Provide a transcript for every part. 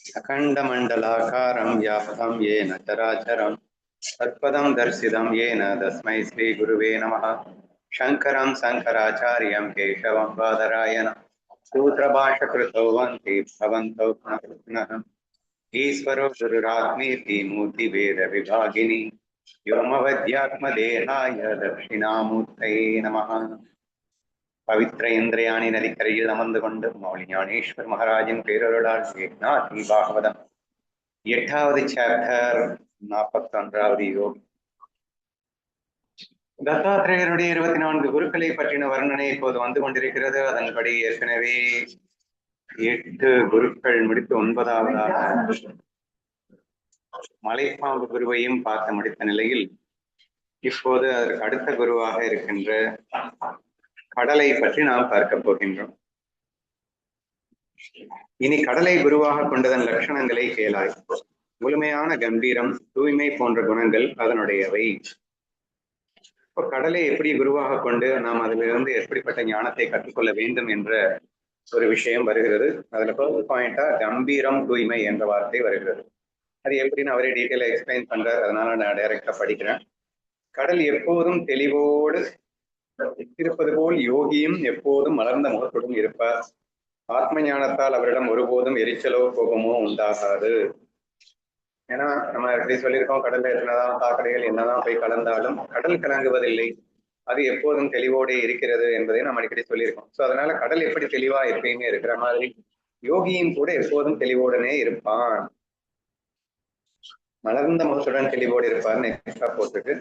अखण्डमण्डलाकारं व्याप्तं येन चराचरं तत्पदं दर्शितं येन तस्मै श्रीगुरुवे नमः। शङ्करं शङ्कराचार्यं केशवं बादरायण सूत्रभाष्यकृतौ वन्दे भवन्तौ पुनः पुनः। ईश्वरो गुरुरात्मेति मूर्तिभेदविभागिनी व्योमवद्यात्मदेहाय दक्षिणामूर्तये नमः। பவித்ர இந்திரயாணி நதிக்கரையில் அமர்ந்து கொண்டு மௌலி ஞானேஸ்வர் மகாராஜின் பேரருளால் நாதி பாகவதம் 8வது சாப்டர் 41வது யோகம். தத்தாத்திரேயருடைய 24 குருக்களை பற்றின வர்ணனை இப்போது வந்து கொண்டிருக்கிறது. அதன்படி ஏற்கனவே 8 குருக்கள் முடித்து 9வதாக மலைப்பாம்பு குருவையும் பார்த்து முடித்த நிலையில் இப்போது அதற்கு அடுத்த குருவாக இருக்கின்ற கடலை பற்றி நாம் பார்க்க போகின்றோம். இனி கடலை குருவாக கொண்டதன் லட்சணங்களை கேளாய். முழுமையான கம்பீரம், தூய்மை போன்ற குணங்கள் அதனுடையவை. இப்போ கடலை எப்படி குருவாக கொண்டு நாம் அதிலிருந்து எப்படிப்பட்ட ஞானத்தை கற்றுக்கொள்ள வேண்டும் என்ற ஒரு விஷயம் வருகிறது. அதுல ஃபர்ஸ்ட் பாயிண்டா கம்பீரம், தூய்மை என்ற வார்த்தை வருகிறது. அது எப்படின்னு அவரே டீட்டெயிலா எக்ஸ்பிளைன் பண்றாரு. அதனால நான் டைரக்டா படிக்கிறேன். கடல் எப்போதும் தெளிவோடு இருப்பது போல் யோகியும் எப்போதும் மலர்ந்த முகத்துடன் இருப்பார். ஆத்ம ஞானத்தால் அவரிடம் ஒருபோதும் எரிச்சலோ கோபமோ உண்டாகாது. ஏன்னா நம்ம எப்படி சொல்லியிருக்கோம், கடல்ல என்னதான் தாக்கடைகள் என்னதான் போய் கலந்தாலும் கடல் கலங்குவதில்லை, அது எப்போதும் தெளிவோடே இருக்கிறது என்பதை நம்ம அடிக்கடி சொல்லியிருக்கோம். ஸோ அதனால கடல் எப்படி தெளிவா எப்பயுமே இருக்கிற மாதிரி யோகியும் கூட எப்போதும் தெளிவோடனே இருப்பான். மலர்ந்த முகத்துடன் தெளிவோடு இருப்பார்னு எக்ஸ்ட்ரா போட்டுருக்கு.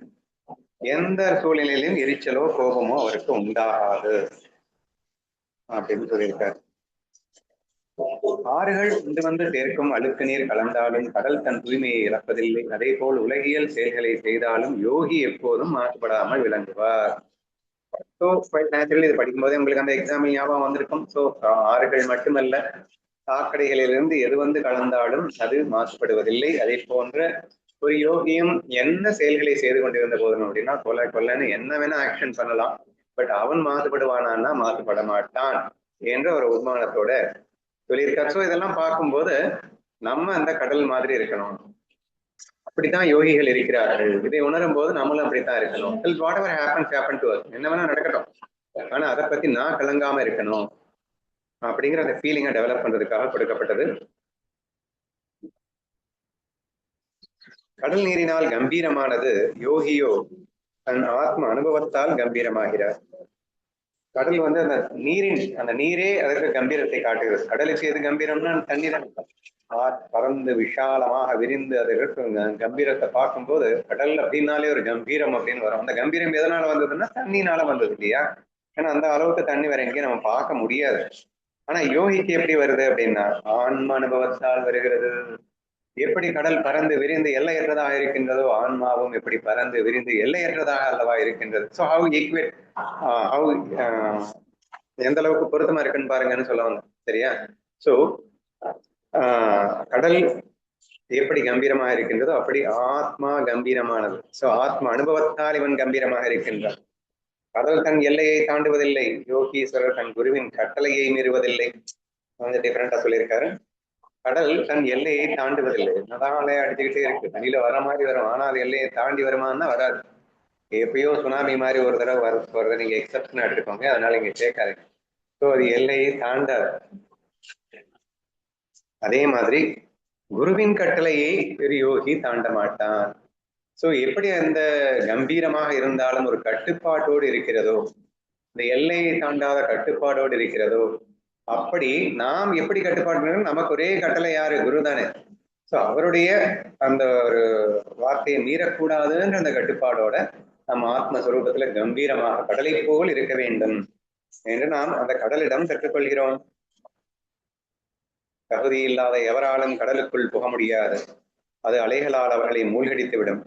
எந்த சூழ்நிலையிலும் எரிச்சலோ கோபமோ அவருக்கு உண்டாகாது அப்படின்னு சொல்லியிருக்காரு. ஆறுகள் வந்து சேர்க்கும் அழுக்கு நீர் கலந்தாலும் கடல் தன் தூய்மையை இழப்பதில்லை. அதே போல் உலகியல் செயல்களை செய்தாலும் யோகி எப்போதும் மாசுபடாமல் விளங்குவார். ஸோ நேச்சுரலி இது படிக்கும்போதே உங்களுக்கு அந்த எக்ஸாம்பிள் ஞாபகம் வந்திருக்கும். ஸோ ஆறுகள் மட்டுமல்ல, சாக்கடைகளிலிருந்து எது வந்து கலந்தாலும் அது மாசுபடுவதில்லை. அதே போன்ற ஒரு யோகியும் என்ன செயல்களை செய்து கொண்டிருந்த போதும் அப்படின்னா கொல்லன்னு என்ன வேணா ஆக்ஷன் பண்ணலாம், பட் அவன் மாசுபடுவானான்னா மாசுபட மாட்டான் என்ற ஒரு உண்மானத்தோட சொல்லியிருக்காரு. ஸோ இதெல்லாம் பார்க்கும்போது நம்ம அந்த கடல் மாதிரி இருக்கணும். அப்படித்தான் யோகிகள் இருக்கிறார்கள். இதை உணரும் போது நம்மளும் அப்படித்தான் இருக்கணும். என்ன வேணா நடக்கட்டும், ஆனா அதை பத்தி நான் கலங்காம இருக்கணும் அப்படிங்கிற அந்த ஃபீலிங்கை டெவலப் பண்றதுக்காக கொடுக்கப்பட்டது. கடல் நீரினால் கம்பீரமானது, யோகியோ தன் ஆத்ம அனுபவத்தால் கம்பீரமாகிறார். கடல் வந்து அந்த நீரே அதற்கு கம்பீரத்தை காட்டுகிறது. கடலுக்கு எது கம்பீரம்னா தண்ணீர் பறந்து விஷாலமாக விரிந்து அது கம்பீரத்தை பார்க்கும்போது கடல் அப்படின்னாலே ஒரு கம்பீரம் அப்படின்னு வரும். அந்த கம்பீரம் எதனால வந்ததுன்னா தண்ணினால வந்தது இல்லையா? ஏன்னா அந்த அளவுக்கு தண்ணி வேற எங்கேயும் நம்ம பார்க்க முடியாது. ஆனா யோகிக்கு எப்படி வருது அப்படின்னா ஆன்ம அனுபவத்தால் வருகிறது. எப்படி கடல் பறந்து விரிந்து எல்லையற்றதாக இருக்கின்றதோ ஆன்மாவும் எப்படி பறந்து விரிந்து எல்லையற்றதாக அல்லவா இருக்கின்றது. ஸோ ஹவு ஈக்குவேட், ஹவு எந்த அளவுக்கு பொருத்தமா இருக்குன்னு பாருங்கன்னு சொல்ல வந்தோம். சரியா? ஸோ கடல் எப்படி கம்பீரமாக இருக்கின்றதோ அப்படி ஆத்மா கம்பீரமானது. ஸோ ஆத்மா அனுபவத்தால் இவன் கம்பீரமாக இருக்கின்றான். கடல் தன் எல்லையை தாண்டுவதில்லை, யோகீஸ்வரர் தன் குருவின் கட்டளையை மீறுவதில்லை. வந்து டிஃபரெண்டா சொல்லியிருக்காரு. கடல் தன் எல்லையை தாண்டுவதில்லை. என்னதான் அலையை அடிச்சுக்கிட்டே இருக்கு, தண்ணியில வர மாதிரி வரும், ஆனா அது எல்லையை தாண்டி வருமானா வராது. எப்பயோ சுனாமி மாதிரி ஒரு தடவை வருது, நீங்க எக்ஸப்ஷன் எடுத்துக்கோங்க, அதனால இங்க கேட்காது. ஸோ அது எல்லையை தாண்டாது. அதே மாதிரி குருவின் கட்டளையை பெரிய யோகி தாண்ட மாட்டான். ஸோ எப்படி அந்த கம்பீரமாக இருந்தாலும் ஒரு கட்டுப்பாட்டோடு இருக்கிறதோ, இந்த எல்லையை தாண்டாத கட்டுப்பாடோடு இருக்கிறதோ, அப்படி நாம் எப்படி கட்டுப்பாடு, நமக்கு ஒரே கட்டளை யாரு? குரு தானே. ஸோ அவருடைய அந்த ஒரு வார்த்தையை மீறக்கூடாதுன்ற அந்த கட்டுப்பாடோட நம் ஆத்மஸ்வரூபத்துல கம்பீரமாக கடலை போல் இருக்க வேண்டும் என்று நாம் அந்த கடலிடம் கற்றுக்கொள்கிறோம். தகுதி இல்லாத எவராலும் கடலுக்குள் புக முடியாது, அது அலைகளால் அவர்களை மூழ்கடித்து விடும்.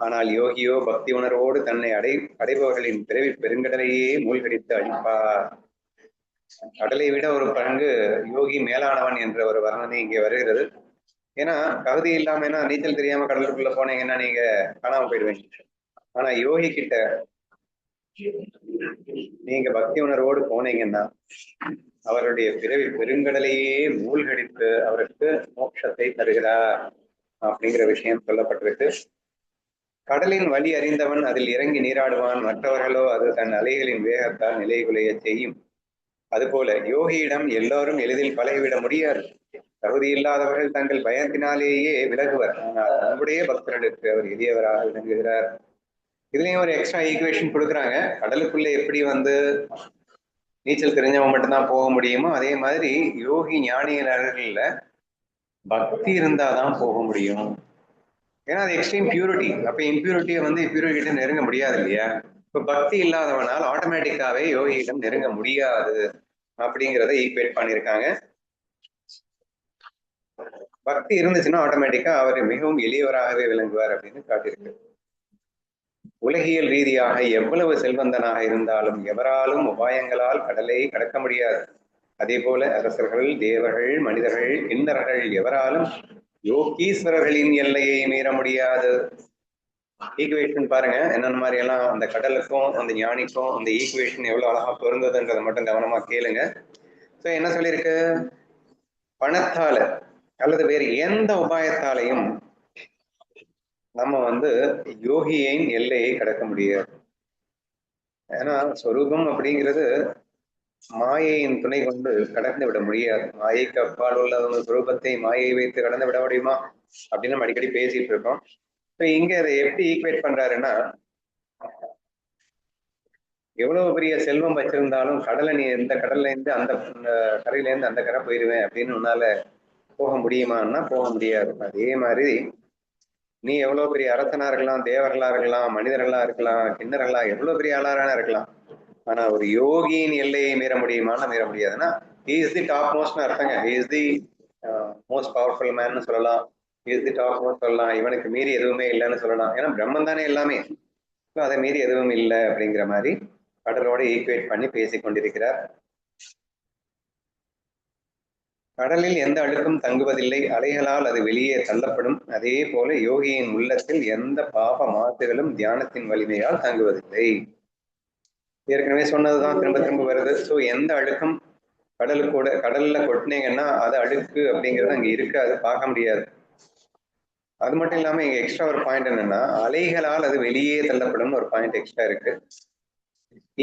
ஆனால் யோகியோ பக்தி உணர்வோடு தன்னை அடைபவர்களின் பிறவி பெருங்கடலையே மூழ்கடித்து அழிப்பார். கடலை விட ஒரு பங்கு யோகி மேலானவன் என்ற ஒரு வர்ணனை இங்கே வருகிறது. ஏன்னா தகுதி இல்லாம ஏன்னா நீச்சல் தெரியாம கடலுக்குள்ள போனீங்கன்னா நீங்க காணாம போயிடுவீங்க. ஆனா யோகி கிட்ட நீங்க பக்தி உணர்வோடு போனீங்கன்னா அவருடைய பிறவி பெருங்கடலையே மூழ்கடித்து அவருக்கு மோட்சத்தை தருகிறார் அப்படிங்கிற விஷயம் சொல்லப்பட்டிருக்கு. கடலின் வழி அறிந்தவன் அதில் இறங்கி நீராடுவான், மற்றவர்களோ அது தன் அலைகளின் வேகத்தால் நிலைகுலைய செய்யும். அதுபோல யோகியிடம் எல்லோரும் எளிதில் பழகிவிட முடியாது. தகுதி இல்லாதவர்கள் தங்கள் பயத்தினாலேயே விலகுவர். ஆனால் நம்முடைய பக்தர்களுக்கு அவர் எளியவராக விளங்குகிறார். இதுலயும் ஒரு எக்ஸ்ட்ரா ஈக்குவேஷன் கொடுக்குறாங்க. கடலுக்குள்ள எப்படி நீச்சல் தெரிஞ்சவங்க மட்டும்தான் போக முடியுமோ, அதே மாதிரி யோகி ஞானியர்கள்ல பக்தி இருந்தாதான் போக முடியும். ஏன்னா அது எக்ஸ்ட்ரீம் பியூரிட்டி. அப்ப இம்பியூரிட்டியை பியூரிட்டி கிட்ட நெருங்க முடியாது இல்லையா? இப்ப பக்தி இல்லாதவனால் ஆட்டோமேட்டிக்காவே யோகியிடம் நெருங்க முடியாது அப்படிங்கிறத ஈக்குவேட் பண்ணியிருக்காங்க. பக்தி இருந்துச்சுன்னா ஆட்டோமேட்டிக்கா அவர் மிகவும் எளியவராகவே விளங்குவார் அப்படின்னு காட்டியிருக்கு. உலகியல் ரீதியாக எவ்வளவு செல்வந்தனாக இருந்தாலும் எவராலும் உபாயங்களால் கடலை கடக்க முடியாது. அதே போல அரசர்கள், தேவர்கள், மனிதர்கள், கிண்ணறர்கள் எவராலும் யோகீஸ்வரர்களின் எல்லையை மீற முடியாது. ஈக்குவேஷன் பாருங்க என்னென்ன மாதிரி எல்லாம் அந்த கடலுக்கும் அந்த ஞானிக்கும் அந்த ஈக்குவேஷன் எவ்வளவு அழகா பொருந்ததுன்றதை மட்டும் கவனமா கேளுங்க. சோ என்ன சொல்லியிருக்கு? பணத்தால அல்லது வேறு எந்த உபாயத்தாலையும் நம்ம யோகியின் எல்லையை கடக்க முடியாது. ஏன்னா சொரூபம் அப்படிங்கிறது மாயையின் துணை கொண்டு கடந்து விட முடியாது. மாயைக்கு அப்பால் உள்ள சொரூபத்தை மாயை வைத்து கடந்து விட முடியுமா அப்படின்னு நம்ம அடிக்கடி பேசிட்டு இருக்கோம். இங்க அதை எப்படி ஈக்குவேட் பண்றாருன்னா, எவ்வளவு பெரிய செல்வம் வச்சிருந்தாலும் கடலை நீ எந்த கடல்ல இருந்து அந்த கரையில இருந்து அந்த கரை போயிடுவேன் அப்படின்னு உன்னால போக முடியுமான்னா போக முடியாது. அதே மாதிரி நீ எவ்வளவு பெரிய அரசனா இருக்கலாம், தேவர்களா இருக்கலாம், மனிதர்களா இருக்கலாம், கிண்ணர்களா, எவ்வளவு பெரிய ஆளாரான இருக்கலாம், ஆனா ஒரு யோகியின் எல்லையை மீற முடியுமான்னு மீற முடியாதுன்னா he is the top most அர்த்தங்க. he is the most powerful man சொல்லலாம், he is the top most சொல்லலாம், இவனுக்கு மீறி எதுவுமே இல்லைன்னு சொல்லலாம். ஏன்னா பிரம்மன் தானே எல்லாமே, அதை மீறி எதுவும் இல்லை அப்படிங்கிற மாதிரி கடலோட ஈக்குவேட் பண்ணி பேசிக் கொண்டிருக்கிறார். கடலில் எந்த அழுக்கும் தங்குவதில்லை, அலைகளால் அது வெளியே தள்ளப்படும். அதே போல யோகியின் உள்ளத்தில் எந்த பாப மாசுகளும் தியானத்தின் வலிமையால் தங்குவதில்லை. ஏற்கனவே சொன்னதுதான் திரும்ப திரும்ப வருது. ஸோ எந்த அழுக்கும் கடல்ல கொட்டினீங்கன்னா அது அழுக்கு அப்படிங்கிறது அங்க இருக்காது, பார்க்க முடியாது. அது மட்டும் இல்லாம இங்க எக்ஸ்ட்ரா ஒரு பாயிண்ட் என்னன்னா, அலைகளால் அது வெளியே தள்ளப்படும் ஒரு பாயிண்ட் எக்ஸ்ட்ரா இருக்கு.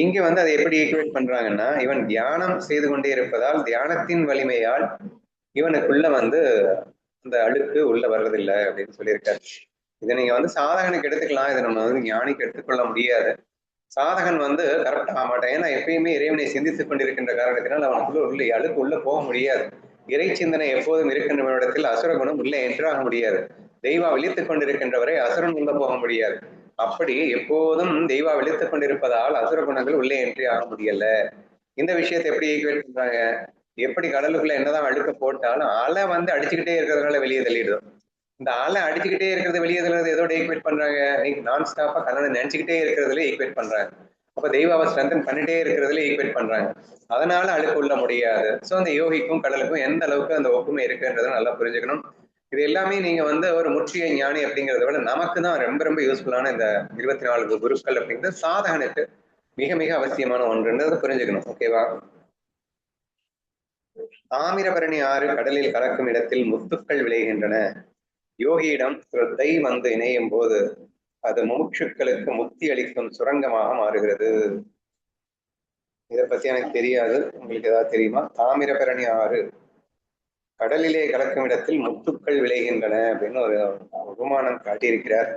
இங்க அதை எப்படி ஈக்குவேட் பண்றாங்கன்னா, இவன் தியானம் செய்து கொண்டே இருப்பதால் தியானத்தின் வலிமையால் இவனுக்குள்ள அந்த அழுக்கு உள்ள வர்றதில்லை அப்படின்னு சொல்லியிருக்காரு. இதை நீங்க சாதகனுக்கு எடுத்துக்கலாம், இதை நம்ம ஞானிக்கு எடுத்துக்கொள்ள முடியாது. சாதகன் கரெக்ட் ஆக மாட்டான். ஏன்னா எப்பயுமே இறைவனை சிந்தித்துக் கொண்டிருக்கின்ற காரணத்தினால் அவனுக்குள்ள உள்ள அழுக்கு உள்ள போக முடியாது. இறை சிந்தனை எப்போதும் இருக்கின்ற இடத்தில் அசுர குணம் உள்ளே என்றாக முடியாது. தெய்வா விழித்துக் கொண்டிருக்கின்றவரை அசுரன் உள்ள போக முடியாது. அப்படி எப்போதும் தெய்வா விழித்துக் கொண்டிருப்பதால் அசுர குணங்கள் உள்ளே என்றே ஆக முடியல. இந்த விஷயத்தை எப்படி ஈக்குவேட் பண்றாங்க? எப்படி கடலுக்குள்ள என்னதான் அழுக்க போட்டாலும் அலை அடிச்சுக்கிட்டே இருக்கிறதுனால வெளியே தள்ளிடுது. இந்த அலை அடிச்சுக்கிட்டே இருக்கிறது வெளியே தள்ளுறது எதோட ஈக்குவேட் பண்றாங்க? நான் ஸ்டாப்பா கடலை நினைச்சுக்கிட்டே இருக்கிறதுல ஈக்குவேட் பண்றாங்க. அப்ப தெய்வாவை ஸ்ட்ரென்தன் பண்ணிட்டே இருக்கிறதுல ஈக்குவேட் பண்றாங்க. அதனால அழுக்கு உள்ள முடியாது. ஸோ அந்த யோகிக்கும் கடலுக்கும் எந்த அளவுக்கு அந்த ஒப்புமை இருக்குன்றதை நல்லா புரிஞ்சுக்கணும். இது எல்லாமே நீங்க ஒரு முற்றிய ஞானி அப்படிங்கிறத விட நமக்கு தான் ரொம்ப ரொம்ப யூஸ்ஃபுல்லான இந்த 24 குருக்கள் அப்படிங்கிறது சாதகனுக்கு மிக மிக அவசியமான ஒன்றுன்றதை புரிஞ்சுக்கணும். ஓகேவா? தாமிரபரணி ஆறு கடலில் கலக்கும் இடத்தில் முத்துக்கள் விளைகின்றன. யோகியிடம் ஸ்ரத்தை இணையும் போது அது முமுட்சுக்களுக்கு முக்தி அளிக்கும் சுரங்கமாக மாறுகிறது. இதை பத்தி எனக்கு தெரியாது, உங்களுக்கு ஏதாவது தெரியுமா? தாமிரபரணி ஆறு கடலிலே கலக்கும் இடத்தில் முத்துக்கள் விளைகின்றன அப்படின்னு ஒரு உபமானம் காட்டியிருக்கிறார்.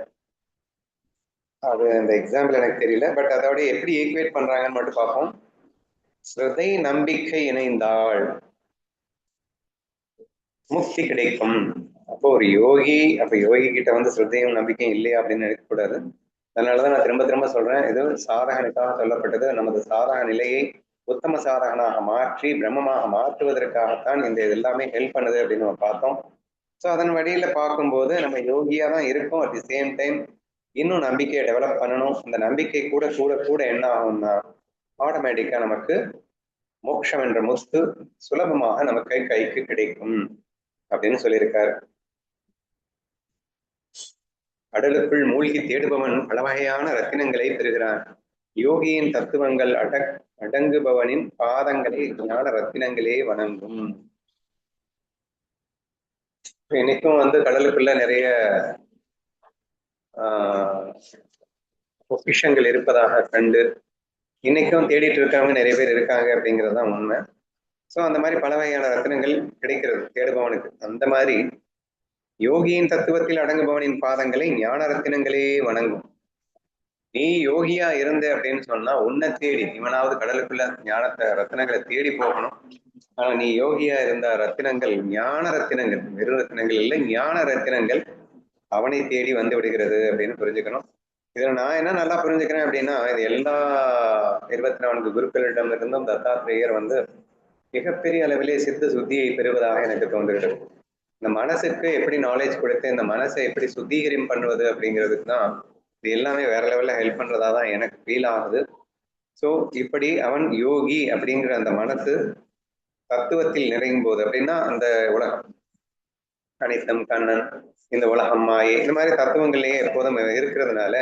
அது அந்த எக்ஸாம்பிள் எனக்கு தெரியல, பட் அதோட எப்படி ஈக்குவேட் பண்றாங்கன்னு மட்டும் பார்ப்போம். ஸ்ரத்தை நம்பிக்கை இணைந்தால் முக்தி கிடைக்கும். அப்போ ஒரு யோகி, அப்ப யோகி கிட்ட ஸ்ரத்தையும் நம்பிக்கையும் இல்லையா அப்படின்னு நினைக்கக்கூடாது. அதனாலதான் நான் திரும்ப திரும்ப சொல்றேன், இது சாதகனுக்காக சொல்லப்பட்டது. நமது சாதக நிலையை உத்தம சாதகனாக மாற்றி பிரம்மமாக மாற்றுவதற்காகத்தான் இந்த இது எல்லாமே ஹெல்ப் பண்ணுது அப்படின்னு நம்ம பார்த்தோம். ஸோ அதன் வழியில பார்க்கும்போது நம்ம யோகியா தான் இருக்கும். அட் தி சேம் டைம் இன்னும் நம்பிக்கையை டெவலப் பண்ணணும். இந்த நம்பிக்கை கூட கூட கூட என்ன ஆகும்னா ஆட்டோமேட்டிக்கா நமக்கு மோட்சம் என்ற முத்து சுலபமாக நமக்கு கைக்கு கிடைக்கும் அப்படின்னு சொல்லியிருக்காரு. கடலுக்குள் மூழ்கி தேடுபவன் பல வகையான ரத்தினங்களை பெறுகிறான். யோகியின் தத்துவங்கள் அடங்குபவனின் பாதங்களை ஞான ரத்தினங்களே வணங்கும். இன்னைக்கும் வந்து கடலுக்குள்ள நிறைய பொக்கிஷங்கள் இருப்பதாக கண்டு இன்னைக்கும் தேடிட்டு இருக்கவங்க நிறைய பேர் இருக்காங்க அப்படிங்கிறதுதான் உண்மை. ஸோ அந்த மாதிரி பல வகையான ரத்தினங்கள் கிடைக்கிறது தேடுபவனுக்கு. அந்த மாதிரி யோகியின் தத்துவத்தில் அடங்குபவனின் பாதங்களை ஞான ரத்தினங்களே வணங்கும். நீ யோகியா இருந்த அப்படின்னு சொன்னா உன்னை தேடி இவனாவது கடலுக்குள்ள ஞானத்தை ரத்தினங்களை தேடி போகணும். ஆனா நீ யோகியா இருந்த ரத்தினங்கள் ஞான ரத்தினங்கள், வெறும் ரத்தினங்கள் இல்லை, ஞான ரத்தினங்கள் அவனை தேடி வந்து விடுகிறது அப்படின்னு புரிஞ்சுக்கணும். இதுல நான் என்ன நல்லா புரிஞ்சுக்கிறேன் அப்படின்னா, இது எல்லா 24 குருக்களிடம் இருந்தும் தத்தாத்திரேயர் வந்து மிகப்பெரிய அளவிலே சித்த சுத்தியை பெறுவதாக எனக்கு தோன்றுகிறது. இந்த மனசுக்கு எப்படி நாலேஜ் கொடுத்து இந்த மனசை எப்படி சுத்திகரியம் பண்ணுவது அப்படிங்கிறதுக்கு தான் இது எல்லாமே வேற லெவல்ல ஹெல்ப் பண்றதா தான் எனக்கு ஃபீல் ஆகுது. ஸோ இப்படி அவன் யோகி அப்படிங்கிற அந்த மனசு தத்துவத்தில் நிறையும் போது அப்படின்னா அந்த உலகம் அனைத்தம் கண்ணன், இந்த உலகம் மாயை, இந்த மாதிரி தத்துவங்கள்லயே எப்போதும் இருக்கிறதுனால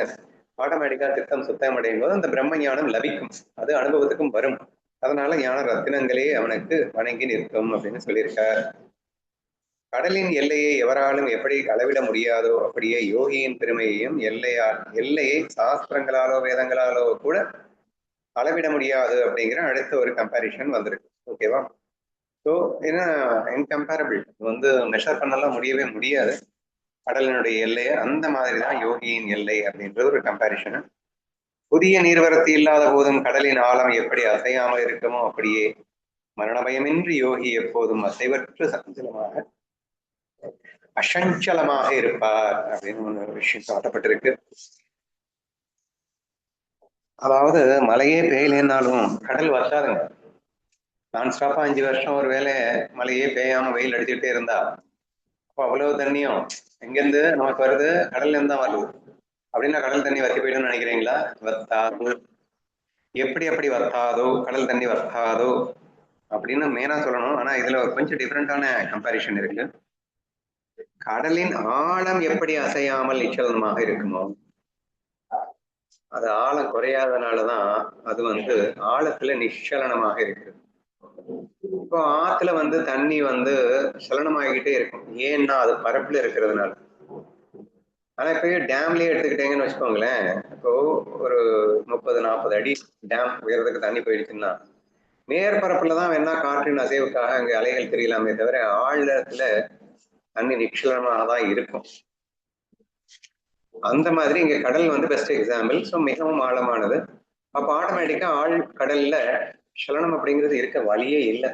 ஆட்டோமேட்டிக்கா சித்தம் சுத்தம் அடையும் போது அந்த பிரம்ம ஞானம் லபிக்கும், அது அனுபவத்துக்கும் வரும். அதனால ஞான ரத்தினங்களே அவனுக்கு வணங்கி நிற்கும் அப்படின்னு சொல்லியிருக்கார். கடலின் எல்லையை எவராலும் எப்படி அளவிட முடியாதோ அப்படியே யோகியின் பெருமையையும் எல்லையை சாஸ்திரங்களாலோ வேதங்களாலோ கூட அளவிட முடியாது அப்படிங்கிற அடுத்த ஒரு கம்பேரிஷன் வந்திருக்கு. ஓகேவா? ஸோ ஏன்னா இன்கம்பேரபிள் வந்து மெஷர் பண்ணலாம் முடியவே முடியாது கடலினுடைய எல்லையை. அந்த மாதிரி தான் யோகியின் எல்லை அப்படின்றது ஒரு கம்பேரிஷன். புதிய நீர்வரத்து இல்லாத போதும் கடலின் ஆழம் எப்படி அசையாமல் இருக்குமோ அப்படியே மரண பயமின்றி யோகி எப்போதும் அசைவற்று சஞ்சலமாக அசஞ்சலமாக இருப்பார் அப்படின்னு ஒரு விஷயம் காட்டப்பட்டிருக்கு. அதாவது மழையே பெய்யலைன்னாலும் கடல் வத்தாதுங்க. நான் ஸ்டாப்பா 5 வருஷம் ஒரு வேலை மழையே பெய்யாம வெயில் அடிச்சுட்டே இருந்தா அப்போ அவ்வளவு தண்ணியும் எங்கிருந்து நமக்கு வருது? கடல்ல இருந்து தான் வருது. அப்படின்னா கடல் தண்ணி வத்தி போயிடும்னு நினைக்கிறீங்களா? வத்தாது. எப்படி அப்படி வத்தாதோ, கடல் தண்ணி வத்தாதோ அப்படின்னு மெயினா சொல்லணும். ஆனா இதுல கொஞ்சம் டிஃப்ரெண்டான கம்பேரிஷன் இருக்கு. கடலின் ஆழம் எப்படி அசையாமல் நிச்சலமாக இருக்குமோ, அது ஆழம் குறையாதனாலதான் அது வந்து ஆழத்துல நிச்சலனமாக இருக்கு. இப்போ ஆத்துல வந்து தண்ணி வந்து சலனமாகிக்கிட்டே இருக்கும். ஏன்னா அது பரப்புல இருக்கிறதுனால. ஆனா இப்ப டேம்லயே எடுத்துக்கிட்டீங்கன்னு வச்சுக்கோங்களேன், இப்போ ஒரு 30-40 அடி டேம் உயரத்துக்கு தண்ணி போயிடுச்சுன்னா மேற்பரப்புலதான் வேணா காற்றின் அசைவுக்காக அங்க அலைகள் தெரியலாமே தவிர ஆழத்துல தண்ணி நிச்சலமாக தான் இருக்கும். அந்த மாதிரி இங்க கடல் வந்து பெஸ்ட் எக்ஸாம்பிள். ஸோ மிகவும் ஆழமானது. அப்ப ஆட்டோமேட்டிக்கா கடல்ல சலனம் அப்படிங்கிறது இருக்க வழியே இல்லை.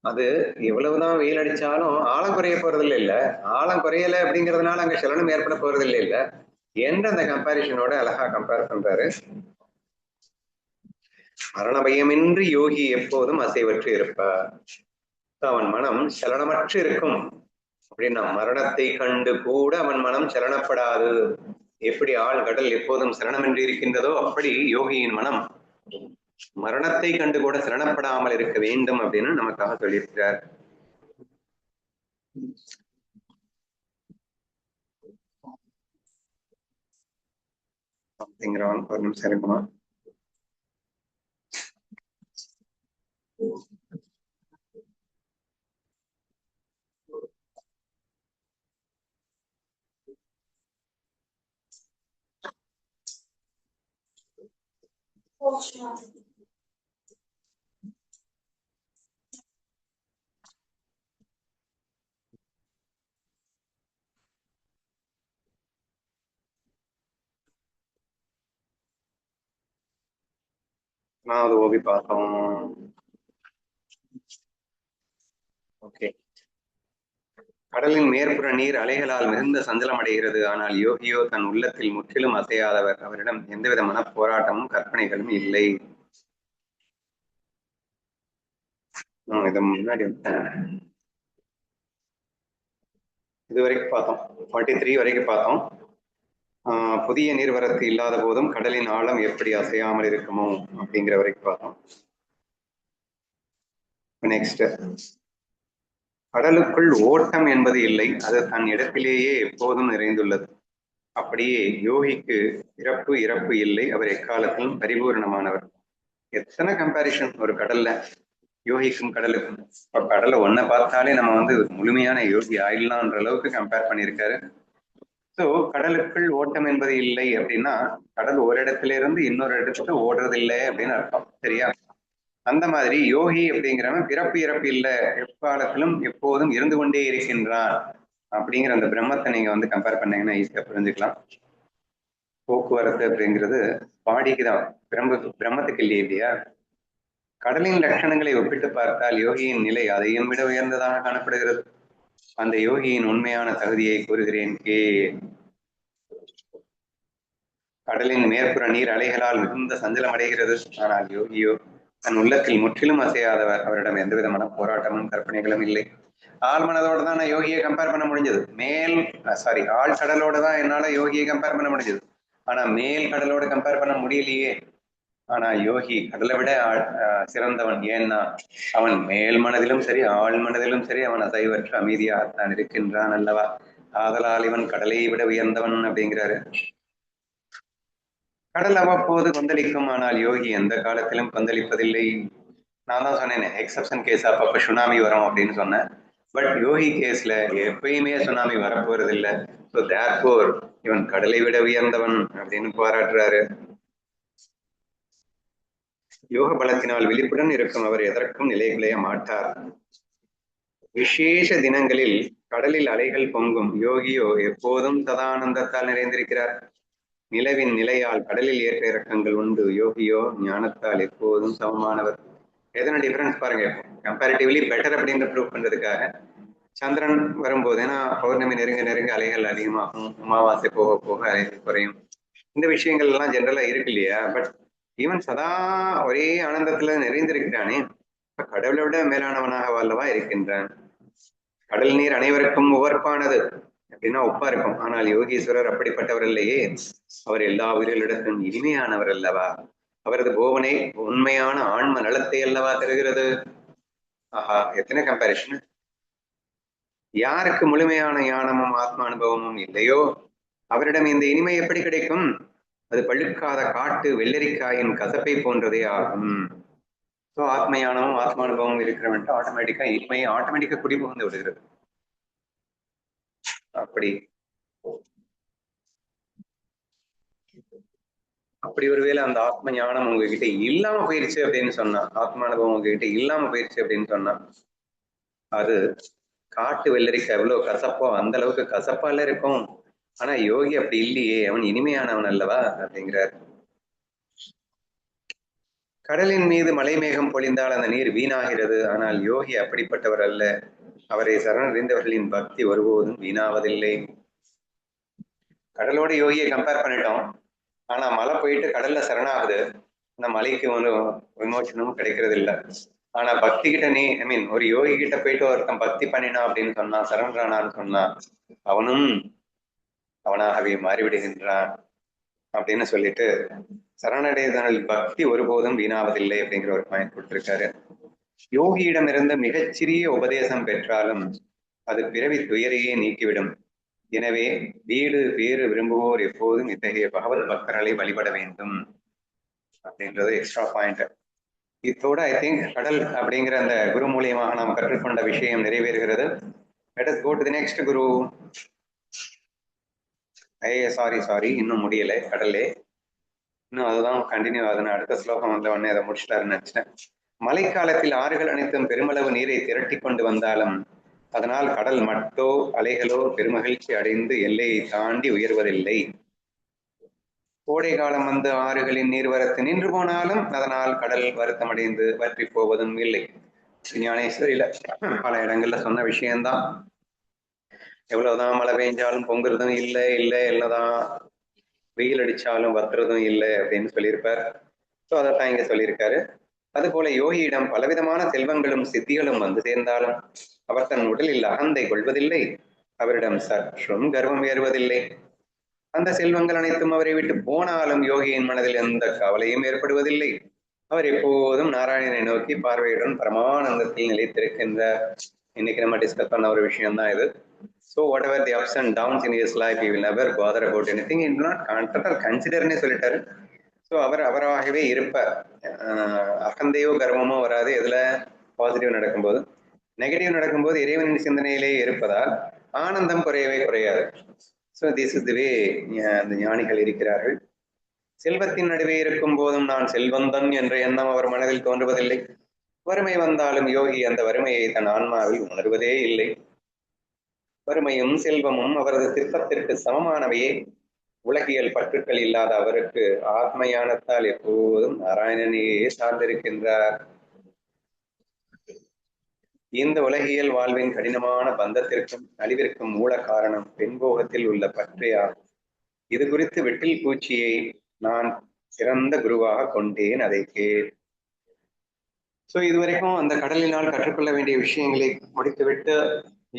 அது எவ்வளவுதான் வெயில் அடிச்சாலும் ஆழம் குறைய போறது இல்லை. ஆழம் குறையல அப்படிங்கிறதுனால அங்க சலனம் ஏற்பட போறது இல்லை. என்ற அந்த கம்பேரிஷனோட அழகா கம்பேர் பண்றாரு. மரண பயமின்றி யோகி எப்போதும் அசைவற்று இருப்பார். அவன் மனம் சலனமற்று இருக்கும் அப்படின்னா மரணத்தை கண்டு கூட அவன் மனம் சலனப்படாது. எப்படி கடல் எப்போதும் சலனமின்றி இருக்கின்றதோ அப்படி யோகியின் மனம் மரணத்தை கண்டு கூட சலனப்படாமல் இருக்க வேண்டும் அப்படின்னு நமக்காக சொல்லியிருக்கிறார். அப்படிங்கிறவன் ஒரு நிமிஷம் இருக்குமா? அது ஓவி பார்த்தோம். ஓகே. கடலின் மேற்புற நீர் அலைகளால் மிகுந்த சஞ்சலம் அடைகிறது. ஆனால் யோகியோ தன் உள்ளத்தில் முற்றிலும் அசையாதவர். அவரிடம் எந்தவித மன போராட்டமும் கற்பனைகளும் இல்லை. இதை முன்னாடி இதுவரைக்கும் பார்த்தோம். 43 வரைக்கும் பார்த்தோம். புதிய நீர்வரத்து இல்லாத போதும் கடலின் ஆழம் எப்படி அசையாமல் இருக்குமோ அப்படிங்கிற வரைக்கும் பார்த்தோம். நெக்ஸ்ட், கடலுக்குள் ஓட்டம் என்பது இல்லை, அது தன் இடத்திலேயே எப்போதும் நிறைந்துள்ளது. அப்படியே யோகிக்கு பிறப்பு இறப்பு இல்லை, அவர் எக்காலத்திலும் பரிபூர்ணமானவர். எத்தனை கம்பாரிசன் ஒரு கடல்ல, யோகிக்கும் கடலுக்கும். இப்ப கடலை ஒன்ன பார்த்தாலே நம்ம முழுமையான யோகி ஆயிடலான்ற அளவுக்கு கம்பேர் பண்ணியிருக்காரு. ஸோ கடலுக்குள் ஓட்டம் என்பது இல்லை அப்படின்னா, கடல் ஒரு இடத்துல இருந்து இன்னொரு இடத்துக்கு ஓடுறது இல்லை அப்படின்னு அர்த்தம். சரியா? அந்த மாதிரி யோகி அப்படிங்கிறவன் பிறப்பு இறப்பு இல்லை, எக்காலத்திலும் எப்போதும் இருந்து கொண்டே இருக்கின்றான் அப்படிங்கிற அந்த பிரம்மத்தை நீங்க கம்பேர் பண்ணீங்கன்னா ஈஸியா புரிஞ்சுக்கலாம். போக்குவரத்து அப்படிங்கிறது பாடிக்கு தான், பிரம்மத்துக்கு இல்லையா? கடலின் லட்சணங்களை ஒப்பிட்டு பார்த்தால் யோகியின் நிலை அதையும் விட உயர்ந்ததாக காணப்படுகிறது. அந்த யோகியின் உண்மையான தகுதியை கூறுகிறேன் கே. கடலின் மேற்புற நீர் அலைகளால் மிகுந்த சஞ்சலம் அடைகிறது. ஆனால் யோகியோ தன் உள்ளத்தில் முற்றிலும் அசையாதவர். அவரிடம் எந்த விதமான போராட்டமும் கற்பனைகளும் இல்லை. ஆள் மனதோட தான் நான் யோகியை கம்பேர் பண்ண முடிஞ்சது. ஆழ் கடலோட தான் என்னால யோகியை கம்பேர் பண்ண முடிஞ்சது. ஆனா மேல் கடலோட கம்பேர் பண்ண முடியலையே. ஆனா யோகி கடலை விட சிறந்தவன். ஏன்னா அவன் மேல் மனதிலும் சரி ஆழ் மனதிலும் சரி அவன் அசைவற்ற அமைதியாகத்தான் இருக்கின்றான் அல்லவா? ஆதலால் இவன் கடலை விட உயர்ந்தவன் அப்படிங்கிறாரு. கடல் அவ்வப்போது கொந்தளிக்கும், ஆனால் யோகி எந்த காலத்திலும் கொந்தளிப்பதில்லை. நான் தான் சொன்னேன் எக்ஸப்ஷன் கேஸ் அப்பப்ப சுனாமி வரும் அப்படின்னு சொன்னேன். பட் யோகி கேஸ்ல எப்பயுமே சுனாமி வரப்போறது இல்லை. ஸோ தேர்ஃபோர் இவன் கடலை விட உயர்ந்தவன் அப்படின்னு பாராட்டுறாரு. யோக பலத்தினால் விழிப்புடன் இருக்கும் அவர் எதற்கும் நிலைகுலைய மாட்டார். விசேஷ தினங்களில் கடலில் அலைகள் பொங்கும், யோகியோ எப்போதும் சதானந்தத்தால் நிறைந்திருக்கிறார். நிலவின் நிலையால் கடலில் ஏற்ற இறக்கங்கள் உண்டு, யோகியோ ஞானத்தால் எப்போதும் சமமானவர். எதன டிஃபரன்ஸ் பாருங்க. கம்பேரிட்டிவ்லி பெட்டர் அப்படின்னு ப்ரூவ் பண்றதுக்காக சந்திரன் வரும்போது, ஏன்னா பௌர்ணமி நெருங்க நெருங்க அலைகள் அதிகமாகும், அமாவாசை போக போக அலைகள் குறையும். இந்த விஷயங்கள் எல்லாம் ஜென்ரலா இருக்கு இல்லையா? பட் இவன் சதா ஒரே ஆனந்தத்துல நிறைந்திருக்கிறானே, கடவுளை விட மேலானவனாக அல்லவா இருக்கின்றான். கடல் நீர் அனைவருக்கும் உவர்ப்பானது அப்படின்னா உப்பா இருக்கும். ஆனால் யோகீஸ்வரர் அப்படிப்பட்டவர் இல்லையே. அவர் எல்லா உயிர்களிடத்தும் இனிமையானவர் அல்லவா? அவரது போவனை உண்மையான ஆன்ம நலத்தை அல்லவா தருகிறது. ஆஹா, எத்தனை கம்பேரிஷன்! யாருக்கு முழுமையான ஞானமும் ஆத்ம அனுபவமும் இல்லையோ அவரிடம் இந்த இனிமை எப்படி கிடைக்கும்? அது பழுக்காத காட்டு வெள்ளரிக்காயின் கசப்பை போன்றதே ஆகும். ஸோ ஆத்ம ஞானமும் ஆத்ம அனுபவமும் இருக்கிறவன் ஆட்டோமேட்டிக்கா இனிமையை ஆட்டோமேட்டிக்கா குடிபுகுந்து விடுகிறது. அப்படி ஒருவேளை அந்த ஆத்ம ஞானம் உங்ககிட்ட இல்லாம போயிருச்சு அப்படின்னு சொன்னா, ஆத்ம அனுபவம் உங்ககிட்ட இல்லாம போயிருச்சு அப்படின்னு சொன்னா, அது காட்டு வெள்ளரிக்காய் எவ்வளவு கசப்போ அந்த அளவுக்கு கசப்பால இருக்கும். ஆனா யோகி அப்படி இல்லையே, அவன் இனிமையானவன் அல்லவா அப்படிங்கிறார். கடலின் மீது மலை மேகம் பொழிந்தால் அந்த நீர் வீணாகிறது. ஆனால் யோகி அப்படிப்பட்டவர் அல்ல. அவரை சரணடைந்தவர்களின் பக்தி ஒருபோதும் வீணாவதில்லை. கடலோட யோகியை கம்பேர் பண்ணிட்டோம். ஆனா மலை போயிட்டு கடல்ல சரணாகுது, அந்த மலைக்கு ஒரு விமோசனமும் கிடைக்கிறது இல்லை. ஆனா பக்தி கிட்ட ஒரு யோகி கிட்ட போயிட்டு ஒருத்தன் பக்தி பண்ணினா அப்படின்னு சொன்னா, சரணானான்னு சொன்னா, அவனும் அவனாகவே மாறிவிடுகின்றான் அப்படின்னு சொல்லிட்டு சரணடைதல் பக்தி ஒருபோதும் வீணாவதில்லை அப்படிங்கிற ஒரு பாயிண்ட் கொடுத்திருக்காரு. யோகியிடமிருந்து மிகச்சிறிய உபதேசம் பெற்றாலும் அது பிறவி துயரையே நீக்கிவிடும். எனவே வீடு பேறு விரும்புவோர் எப்போதும் இத்தகைய பகவத் பக்தர்களை வழிபட வேண்டும் அப்படின்றது எக்ஸ்ட்ரா பாயிண்ட். இதோட ஐ திங்க் கடல் அப்படிங்கிற அந்த குரு மூலியமாக நாம் கற்றுக்கொண்ட விஷயம் நிறைவேறுகிறது. Let us go to the next Guru. Sorry இன்னும் முடியலை கடலே, இன்னும் அதுதான் கண்டினியூ ஆகுது. அடுத்த ஸ்லோகம் வந்த உடனே அதை முடிச்சிட்டாருன்னு நினைச்சிட்டேன். மழைக்காலத்தில் ஆறுகள் அனைத்தும் பெருமளவு நீரை திரட்டி கொண்டு வந்தாலும் அதனால் கடல் மட்டோ அலைகளோ பெருமகிழ்ச்சி அடைந்து எல்லையை தாண்டி உயர்வதில்லை. கோடை காலம் வந்து ஆறுகளின் நீர்வரத்து நின்று போனாலும் அதனால் கடல் வருத்தமடைந்து வற்றி போவதும் இல்லை. ஞானேஸ்வரியில பல இடங்கள்ல சொன்ன விஷயம்தான். எவ்வளவுதான் மழை பெஞ்சாலும் பொங்குறதும் இல்லை, இல்லதான் வெயில் அடிச்சாலும் வத்துறதும் இல்லை அப்படின்னு சொல்லியிருப்பார். ஸோ அதைத்தான் இங்க சொல்லியிருக்காரு. அது போல யோகியிடம் பலவிதமான செல்வங்களும் சித்திகளும் வந்து சேர்ந்தாலும் அவர் தன் உடலில் அகந்தை கொள்வதில்லை. அவரிடம் சற்றும் கர்வம் ஏறுவதில்லை. அந்த செல்வங்கள் அனைத்தும் அவரை விட்டு போனாலும் யோகியின் மனதில் எந்த கவலையும் ஏற்படுவதில்லை. அவர் எப்போதும் நாராயணனை நோக்கி பார்வையுடன் பரமானந்தத்தில் நிலைத்திருக்கின்றார். இன்னைக்கு நம்ம டிஸ்கஸ் பண்ண ஒரு விஷயம்தான் இது. So whatever the ups and downs in his life, he will never bother about anything. He will not consider சொல்லிட்டாரு. ஸோ அவராகவே இருப்பார். அகந்தையோ கர்வமோ வராது எதுல பாசிட்டிவ் நடக்கும்போது. நெகட்டிவ் நடக்கும்போது இறைவனின் சிந்தனையிலேயே இருப்பதால் ஆனந்தம் குறையவே குறையாது. ஸோ திஸ் இஸ் தி வே அந்த ஞானிகள் இருக்கிறார்கள். செல்வத்தின் நடுவே இருக்கும் போதும் நான் செல்வந்தன் என்ற எண்ணம் அவர் மனதில் தோன்றுவதில்லை. வறுமை வந்தாலும் யோகி அந்த வறுமையை தன் ஆன்மாவில் உணர்வதே இல்லை. வறுமையும் செல்வமும் அவரது சிற்பத்திற்கு சமமானவையே. உலகியல் பற்றுக்கள் இல்லாத அவருக்கு ஆத்ம ஞானத்தால் எப்போதும் நாராயணனையே சார்ந்திருக்கின்றார். இந்த உலகியல் வாழ்வின் கடினமான பந்தத்திற்கும் அழிவிற்கும் மூல காரணம் பெண்போகத்தில் உள்ள பற்றையாகும். இது குறித்து வெட்டில் பூச்சியை நான் சிறந்த குருவாக கொண்டேன், அதை கேள். சோ இதுவரைக்கும் அந்த கடலினால் கற்றுக்கொள்ள வேண்டிய விஷயங்களை முடித்துவிட்டு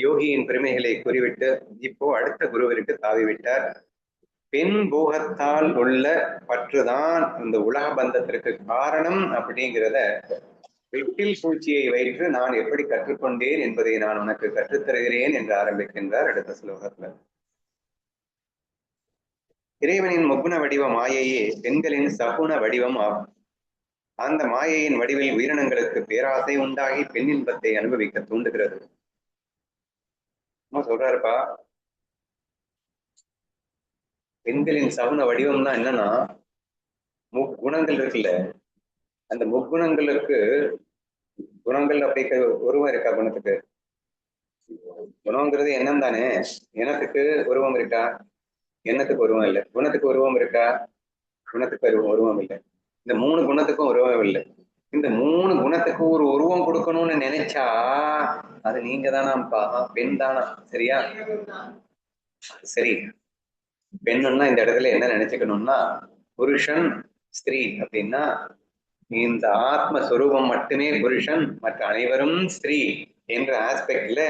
யோகியின் பெருமைகளை கூறிவிட்டு இப்போ அடுத்த குருவிற்கு தாவிவிட்டார். பெண் போகத்தால் உள்ள பற்றுதான் இந்த உலக பந்தத்திற்கு காரணம் அப்படிங்கிறத வெட்டில் பூச்சியை வைத்து நான் எப்படி கற்றுக்கொண்டேன் என்பதை நான் உனக்கு கற்றுத்தருகிறேன் என்று ஆரம்பிக்கின்றார் அடுத்த ஸ்லோகத்துல. இறைவனின் முக்குண வடிவ மாயையே பெண்களின் சகுன வடிவம் ஆகும். அந்த மாயையின் வடிவில் உயிரினங்களுக்கு பேராசை உண்டாகி பெண் இன்பத்தை அனுபவிக்க தூண்டுகிறது. சொல்றாருப்பா, பெண்களின் சகுன வடிவம்னா என்னன்னா முக்குணங்கள் இருக்குல்ல, அந்த முக்குணங்களுக்கு குணங்கள் அப்படி உருவம் இருக்கா? குணத்துக்கு குணங்கிறது எண்ணம் தானே. எண்ணத்துக்கு உருவம் இருக்கா? எண்ணத்துக்கு உருவம் இல்லை. குணத்துக்கு உருவம் இருக்கா? குணத்துக்கு உருவம் இல்லை. இந்த 3 குணத்துக்கும் உருவம் இல்லை. இந்த 3 குணத்துக்கு ஒரு உருவம் கொடுக்கணும்னு நினைச்சா அது நீங்க தானாப்பா, பெண் தானா? சரியா? சரி, பெண்ணுன்னா இந்த இடத்துல என்ன நினைச்சுக்கணும்னா, புருஷன் ஸ்திரீ அப்படின்னா இந்த ஆத்மஸ்வரூபம் மட்டுமே புருஷன், மற்ற அனைவரும் ஸ்திரீ என்ற ஆஸ்பெக்ட்ல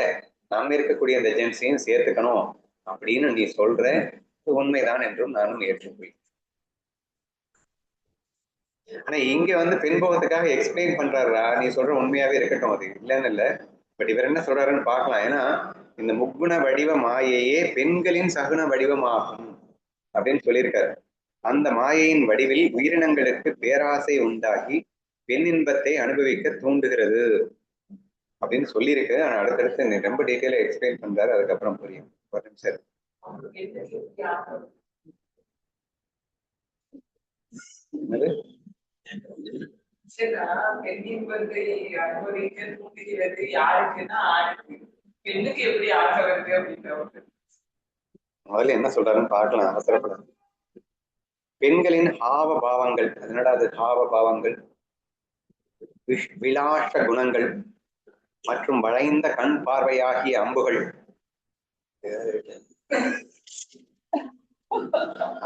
நாம இருக்கக்கூடிய அந்த ஜென்ஸையும் சேர்த்துக்கணும் அப்படின்னு நீ சொல்ற, உண்மைதான் என்றும் நானும் ஏற்றுக்கொள்கிறேன். ஆனா இங்க வந்து பெண்போகத்துக்காக எக்ஸ்பிளைன் பண்றாரா, நீ சொல்ற உண்மையாவே இருக்கட்டும், அது இல்லைன்னு இல்லை. பட் இவர் என்ன சொல்றாருன்னு பார்க்கலாம். ஏன்னா இந்த முக்குண வடிவ மாயையே பெண்களின் சகுன வடிவமாகும் அப்படின்னு சொல்லியிருக்காரு. அந்த மாயையின் வடிவில் உயிரினங்களுக்கு பேராசை உண்டாகி பெண் இன்பத்தை அனுபவிக்க தூண்டுகிறது அப்படின்னு சொல்லியிருக்கு. ஆனா அடுத்தடுத்து ரொம்ப டீட்டெயிலா எக்ஸ்பிளைன் பண்றாரு, அதுக்கப்புறம் புரியும். ஒரு நிமிஷம். முதல்ல என்ன சொல்றாருன்னு பார்க்கலாம், அவசரப்பட. பெண்களின் ஹாவ பாவங்கள், அதனடா அது ஹாவ பாவங்கள், விலாச குணங்கள் மற்றும் வளைந்த கண் பார்வையாகிய அம்புகள்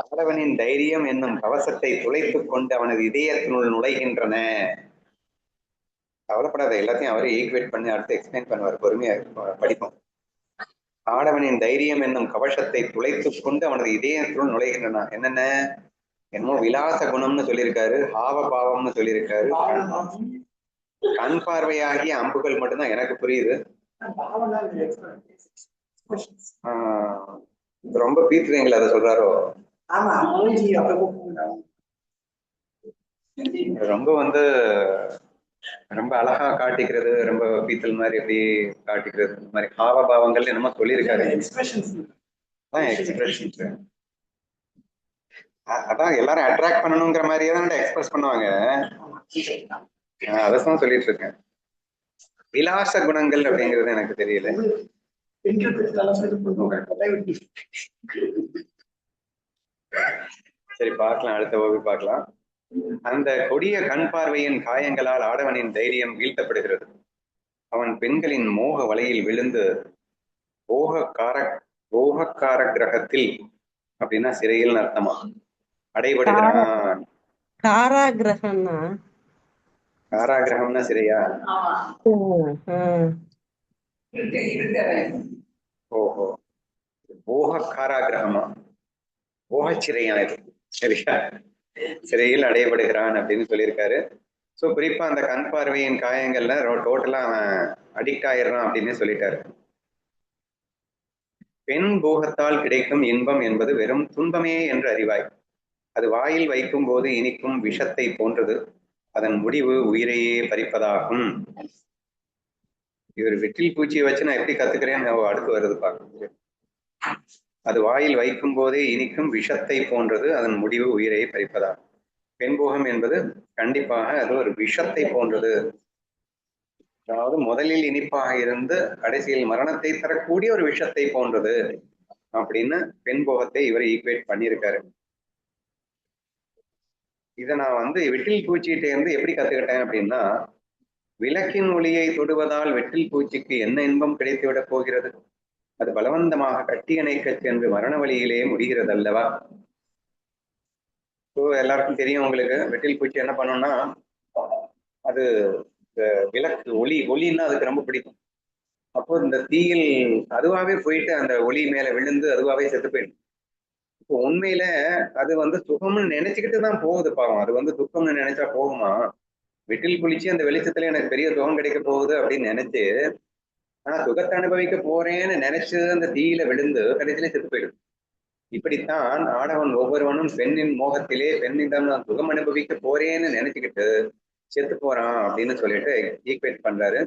ஆடவனின் தைரியம் என்னும் கவசத்தை துளைத்துக் கொண்டு அவனது இதயத்தினுள் நுழைகின்றன. கவலைப்படாத, எல்லாத்தையும் அவரே ஈக்குவேட் பண்ணி அடுத்து எக்ஸ்பிளைன் பண்ணுவார், பொறுமையா படிப்போம். ஆடவனின் தைரியம் என்னும் கவசத்தை துளைத்துக் கொண்டு அவனது இதயத்தினுள் நுழைகின்றன. என்னென்ன? என்னமோ விலாச குணம்னு சொல்லியிருக்காரு, ஹாவ பாவம்னு சொல்லியிருக்காரு, கண் பார்வையாகிய அம்புகள் மட்டும்தான் எனக்கு புரியுது. ரொம்ப பீத்துறீங்களா அதை சொல்றாரோ? ரொம்ப வந்து ரொம்ப அழகா காட்டிக்கிறது, ரொம்ப பீத்தல் மாதிரி எப்படி காட்டிக்கிறது, இந்த மாதிரி ஹாவபாவங்கள் என்னமோ சொல்லியிருக்காரு. எக்ஸ்பிரஷன்ஸ் அதான் எல்லாரும் அட்ராக்ட் பண்ணணுங்கிற மாதிரியே தான் எக்ஸ்பிரஸ் பண்ணுவாங்க. அதான் சொல்லிட்டு இருக்கேன். விலாச குணங்கள் அப்படிங்கிறது எனக்கு தெரியல. சரி, பார்க்கலாம், அடுத்த வகுப்பு பார்க்கலாம். அந்த கொடிய கண் பார்வையின் காயங்களால் ஆடவனின் தைரியம் வீழ்த்தப்படுகிறது. அவன் பெண்களின் மோக வலையில் விழுந்து போகக்கார கிரகத்தில் அப்படின்னா சிறையில் அர்த்தமா அடைபடுகிறான். காராகிரகம்னா சிறையா? ஓஹோ, போகக்காராகிரகமா? போகச்சிறையா இது? சரியா, சிறையில் அடையப்படுகிறான் அப்படின்னு சொல்லியிருக்காரு. ஸோ குறிப்பா அந்த கண் பார்வையின் காயங்கள்ல டோட்டலா அவன் அடிக்ட் ஆயிடுறான் அப்படின்னு சொல்லிட்டாரு. பெண் போகத்தால் கிடைக்கும் இன்பம் என்பது வெறும் துன்பமே என்று அறிவாய். அது வாயில் வைக்கும் போது இனிக்கும் விஷத்தை போன்றது, அதன் முடிவு உயிரையே பறிப்பதாகும். இவர் வெற்றில் பூச்சியை வச்சு நான் எப்படி கத்துக்கிறேன்னு அடுத்து வருது பார்க்க. அது வாயில் வைக்கும் போதே இனிக்கும் விஷத்தை போன்றது, அதன் முடிவு உயிரையே பறிப்பதாகும். பெண்போகம் என்பது கண்டிப்பாக அது ஒரு விஷத்தை போன்றது. அதாவது முதலில் இனிப்பாக இருந்து கடைசியில் மரணத்தை தரக்கூடிய ஒரு விஷத்தை போன்றது அப்படின்னு பெண்போகத்தை இவர் ஈக்குவேட் பண்ணியிருக்காரு. இதை நான் வெட்டில் பூச்சிகிட்ட இருந்து எப்படி கத்துக்கிட்டேன் அப்படின்னா, விளக்கின் ஒளியை தொடுவதால் வெட்டில் பூச்சிக்கு என்ன இன்பம் கிடைத்துவிடப் போகிறது? அது பலவந்தமாக கட்டி அணைக்க சென்று மரண வழியிலே முடிகிறது அல்லவா? ஸோ எல்லாருக்கும் தெரியும், உங்களுக்கு வெட்டில் பூச்சி என்ன பண்ணோம்னா, அது விளக்கு ஒளின்னா அதுக்கு ரொம்ப பிடிக்கும். அப்போ இந்த தீயில் அதுவாகவே போயிட்டு அந்த ஒளி மேல விழுந்து அதுவாகவே செத்து போயிடும். இப்போ உண்மையில அது சுகம்னு நினைச்சுக்கிட்டு தான் போகுது பாவம். அது துக்கம்னு நினைச்சா போகுமா? வெட்டில் குளிச்சு அந்த வெளிச்சத்துல எனக்கு பெரிய சுகம் கிடைக்க போகுது அப்படின்னு நினைச்சு, ஆனா சுகத்தை அனுபவிக்க போறேன்னு நினைச்சு அந்த தீயில விழுந்து கடைசியில செத்து போயிடும். இப்படித்தான் ஆடவன் ஒவ்வொருவனும் பெண்ணின் மோகத்திலே பெண்ணிடம் நான் சுகம் அனுபவிக்க போறேன்னு நினைச்சுக்கிட்டு செத்து போறான் அப்படின்னு சொல்லிட்டு ஈக்குவேட் பண்றாரு.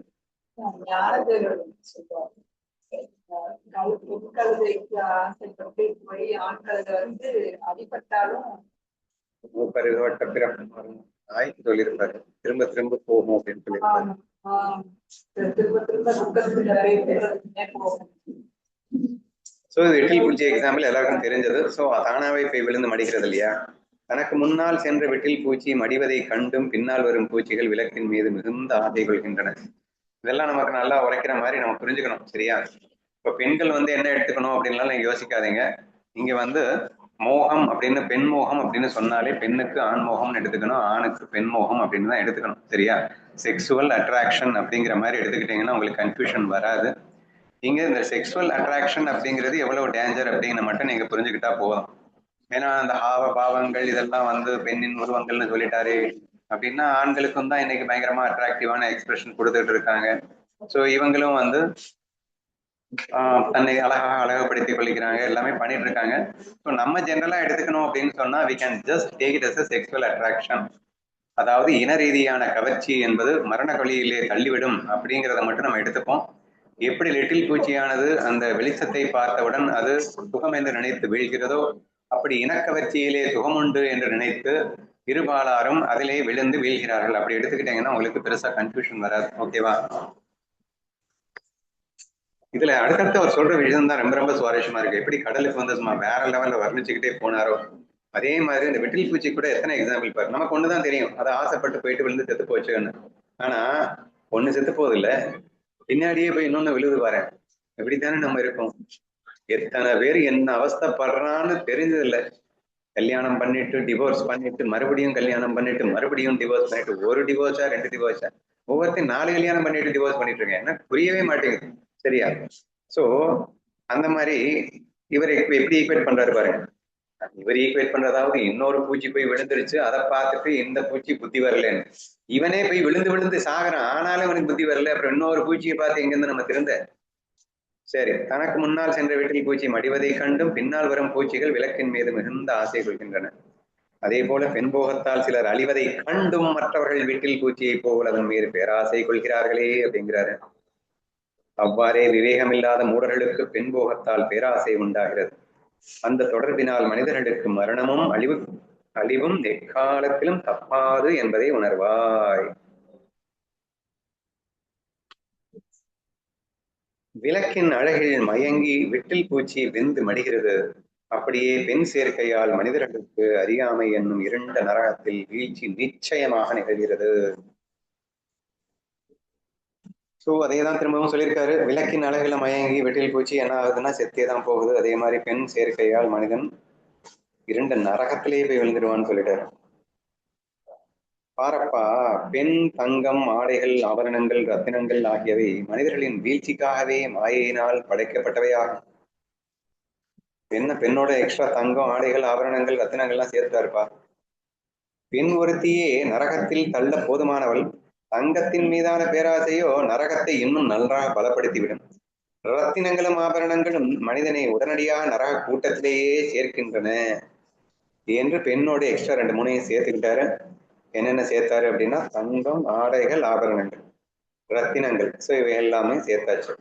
சொல்லியிருப்பாரு, திரும்ப திரும்ப போகும் அப்படின்னு சொல்லியிருப்பாரு. ஸோ வெட்டில் பூச்சி எக்ஸாம்பிள் எல்லாருக்கும் தெரிஞ்சது. ஸோ தானாவே போய் விழுந்து மடிக்கிறது இல்லையா? தனக்கு முன்னால் சென்ற வெட்டில் பூச்சி மடிவதை கண்டும் பின்னால் வரும் பூச்சிகள் விளக்கின் மீது மிகுந்த ஆசை கொள்கின்றன. இதெல்லாம் நமக்கு நல்லா உரைக்கிற மாதிரி நம்ம புரிஞ்சுக்கணும், சரியா? இப்போ பெண்கள் என்ன எடுத்துக்கணும் அப்படின்லாம் நீங்க யோசிக்காதீங்க. இங்க மோகம் அப்படின்னு பெண் மோகம் அப்படின்னு சொன்னாலே பெண்ணுக்கு ஆண் மோகம்னு எடுத்துக்கணும், ஆணுக்கு பெண் மோகம் அப்படின்னு தான் எடுத்துக்கணும், சரியா? செக்ஸுவல் அட்ராக்ஷன் அப்படிங்கிற மாதிரி எடுத்துக்கிட்டீங்கன்னா உங்களுக்கு கன்ஃபியூஷன் வராது. இங்க இந்த செக்ஸுவல் அட்ராக்ஷன் அப்படிங்கிறது எவ்வளவு டேஞ்சர் அப்படின்னு மட்டும் நீங்க புரிஞ்சுக்கிட்டா போதும். ஏன்னா அந்த ஹாவ பாவங்கள் இதெல்லாம் பெண்ணின் உருவங்கள்னு சொல்லிட்டாரு அப்படின்னா, ஆண்களுக்கும் தான் இன்னைக்கு பயங்கரமா அட்ராக்டிவான எக்ஸ்பிரஷன் கொடுத்துட்டு இருக்காங்க. ஸோ இவங்களும் தன்னை அழகப்படுத்திக் கொள்ளிக்கிறாங்க, எல்லாமே பண்ணிட்டு இருக்காங்க. ஸோ நம்ம ஜென்ரலா எடுத்துக்கணும் அப்படின்னு சொன்னா we can just take it as a sexual attraction. அதாவது இன ரீதியான கவர்ச்சி என்பது மரண கொலியிலே தள்ளிவிடும் அப்படிங்கிறத மட்டும் நம்ம எடுத்துப்போம். எப்படி லிட்டில் பூச்சியானது அந்த வெளிச்சத்தை பார்த்தவுடன் அது சுகம் என்று நினைத்து வீழ்கிறதோ, அப்படி இனக்கவர்ச்சியிலே சுகம் உண்டு என்று நினைத்து இருபாலாரும் அதிலே விழுந்து வீழ்கிறார்கள். அப்படி எடுத்துக்கிட்டீங்கன்னா உங்களுக்கு பெருசா கன்ஃபியூஷன் வராது, ஓகேவா? இதுல அடுத்தடுத்து அவர் சொல்ற விஷயம் தான் ரொம்ப ரொம்ப சுவாரஸ்யமா இருக்கு. எப்படி கடலுக்கு சும்மா வேற லெவல்ல வர்ணிச்சுக்கிட்டே போனாரோ, அதே மாதிரி இந்த வெட்டில் பூச்சி கூட எத்தனை எக்ஸாம்பிள் பாரு. நமக்கு ஒண்ணுதான் தெரியும், அதை ஆசைப்பட்டு போயிட்டு விழுந்து செத்து போச்சுன்னு. ஆனா ஒண்ணு செத்து போகுது இல்ல, பின்னாடியே போய் இன்னொன்னு விழுது பாரு. எப்படித்தானே நம்ம இருக்கோம். எத்தனை பேர் என்ன அவஸ்தைப்படுறான்னு தெரிஞ்சது இல்லை. கல்யாணம் பண்ணிட்டு டிவோர்ஸ் பண்ணிட்டு மறுபடியும் கல்யாணம் பண்ணிட்டு மறுபடியும் டிவோர்ஸ் பண்ணிட்டு, ஒரு டிவோர்ஸா 2 டிவோர்ஸா, ஒவ்வொருத்தையும் 4 கல்யாணம் பண்ணிட்டு டிவோர்ஸ் பண்ணிட்டு இருக்கேன். என்ன புரியவே மாட்டேங்குது, சரியா? சோ அந்த மாதிரி இவர் எப்படி ஈக்குவேட் பண்றாரு பாருங்க. இவர் ஈக்குவேட் பண்றதாவது இன்னொரு பூச்சி போய் விழுந்துருச்சு, அதை பார்த்துட்டு இந்த பூச்சி புத்தி வரலன்னு இவனே போய் விழுந்து விழுந்து சாகுறான், ஆனாலும் இவனுக்கு புத்தி வரல. அப்புறம் இன்னொரு பூச்சியை பார்த்து எங்கிருந்து நம்ம திருந்த? சரி, தனக்கு முன்னால் சென்ற வீட்டில் பூச்சி மடிவதை கண்டும் பின்னால் வரும் பூச்சிகள் விளக்கின் மீது மிகுந்த ஆசை கொள்கின்றன. அதே போல பெண்போகத்தால் சிலர் அழிவதை கண்டும் மற்றவர்கள் வீட்டில் பூச்சியை போல் அதன் மீது பேராசை கொள்கிறார்களே அப்படிங்கிறாரு. அவ்வாறே விவேகமில்லாத மூடர்களுக்கு பெண்போகத்தால் பேராசை உண்டாகிறது. அந்த தொடர்பினால் மனிதர்களுக்கு மரணமும் அழிவும் எக்காலத்திலும் தப்பாது என்பதை உணர்வாய். விளக்கின் அழகில் மயங்கி விட்டில் பூச்சி வெந்து மடிகிறது. அப்படியே பெண் சேர்க்கையால் மனிதர்களுக்கு அறியாமை என்னும் இருண்ட நரகத்தில் வீழ்ச்சி நிச்சயமாக நிகழ்கிறது. ஸோ அதையதான் திரும்பவும் சொல்லியிருக்காரு. விளக்கின் அழகுல மயங்கி வெட்டில் பூச்சி என்ன ஆகுதுன்னா செத்தேதான் போகுது. அதே மாதிரி பெண் சேர்க்கையால் மனிதன் இருண்ட நரகத்திலேயே போய் விழுந்துடுவான்னு சொல்லிட்டாரு. பாரப்பா, பெண், தங்கம், ஆடைகள், ஆபரணங்கள், ரத்தினங்கள் ஆகியவை மனிதர்களின் வீழ்ச்சிக்காகவே மாயையினால் படைக்கப்பட்டவையாகும். என்ன பெண்ணோட எக்ஸ்ட்ரா தங்கம், ஆடைகள், ஆபரணங்கள், ரத்தினங்கள்லாம் சேர்த்துட்டாருப்பா. பெண் ஒருத்தியே நரகத்தில் தள்ள போதுமானவள். தங்கத்தின் மீதான பேராசையோ நரகத்தை இன்னும் நன்றாக பலப்படுத்திவிடும். ரத்தினங்களும் ஆபரணங்களும் மனிதனை உடனடியாக நரக கூட்டத்திலேயே சேர்க்கின்றன என்று பெண்ணோட எக்ஸ்ட்ரா 2 3 சேர்த்துக்கிட்டாரு. என்னென்ன சேர்த்தாரு அப்படின்னா தங்கம், ஆடைகள், ஆபரணங்கள், ரத்தினங்கள். ஸோ இவை எல்லாமே சேர்த்தாச்சு.